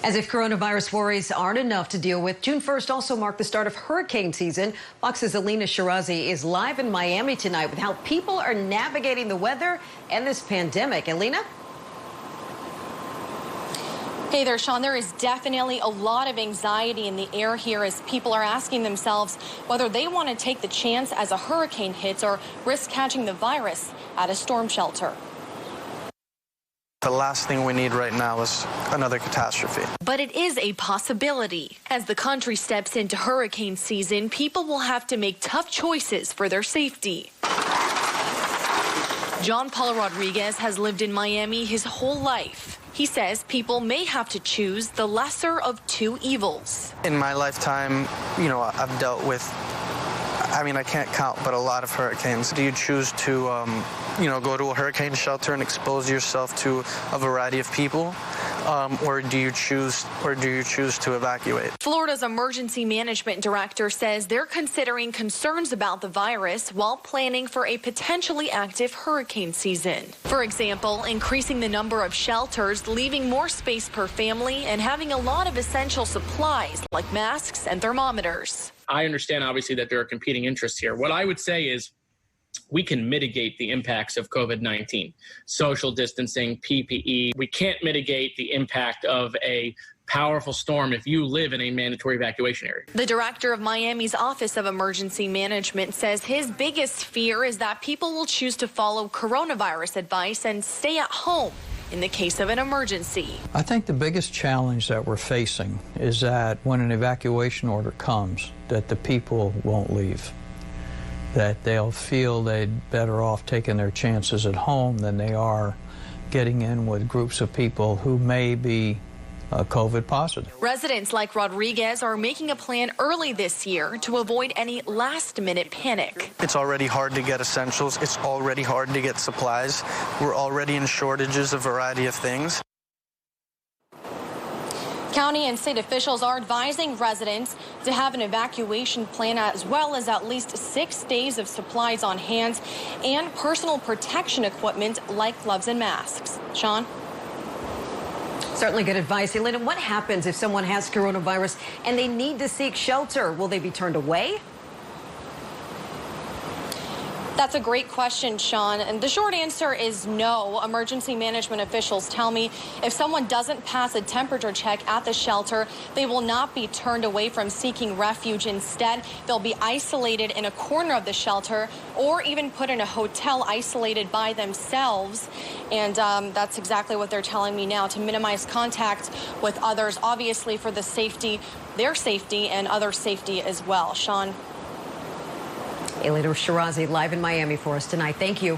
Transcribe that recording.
As if coronavirus worries aren't enough to deal with, June 1st also marked the start of hurricane season. Fox's Elina Shirazi is live in Miami tonight with how people are navigating the weather and this pandemic. Elina? Hey there, Sean. There is definitely a lot of anxiety in the air here as people are asking themselves whether they want to take the chance as a hurricane hits or risk catching the virus at a storm shelter. The last thing we need right now is another catastrophe. But it is a possibility. As the country steps into hurricane season, people will have to make tough choices for their safety. John Paul Rodriguez has lived in Miami his whole life. He says people may have to choose the lesser of two evils. In my lifetime, I've dealt with, I can't count, but a lot of hurricanes. Do you choose to, go to a hurricane shelter and expose yourself to a variety of people, or do you choose to evacuate? Florida's emergency management director says they're considering concerns about the virus while planning for a potentially active hurricane season. For example, increasing the number of shelters, leaving more space per family, and having a lot of essential supplies like masks and thermometers. I understand, obviously, that there are competing interests here. What I would say is we can mitigate the impacts of COVID-19, social distancing, PPE. We can't mitigate the impact of a powerful storm if you live in a mandatory evacuation area. The director of Miami's Office of Emergency Management says his biggest fear is that people will choose to follow coronavirus advice and stay at home in the case of an emergency. I think the biggest challenge that we're facing is that when an evacuation order comes, that the people won't leave, that they'll feel they'd better off taking their chances at home than they are getting in with groups of people who may be COVID positive. Residents like Rodriguez are making a plan early this year to avoid any last-minute panic. It's already hard to get essentials. It's already hard to get supplies. We're already in shortages of a variety of things. County and state officials are advising residents to have an evacuation plan as well as at least 6 days of supplies on hand and personal protection equipment like gloves and masks. Sean? Certainly good advice. Elina, what happens if someone has coronavirus and they need to seek shelter? Will they be turned away? That's a great question, Sean. And the short answer is no. Emergency management officials tell me if someone doesn't pass a temperature check at the shelter, they will not be turned away from seeking refuge. Instead, they'll be isolated in a corner of the shelter or even put in a hotel isolated by themselves. And that's exactly what they're telling me now, to minimize contact with others, obviously for the safety, their safety and other safety as well. Sean? Elina Shirazi live in Miami for us tonight. Thank you.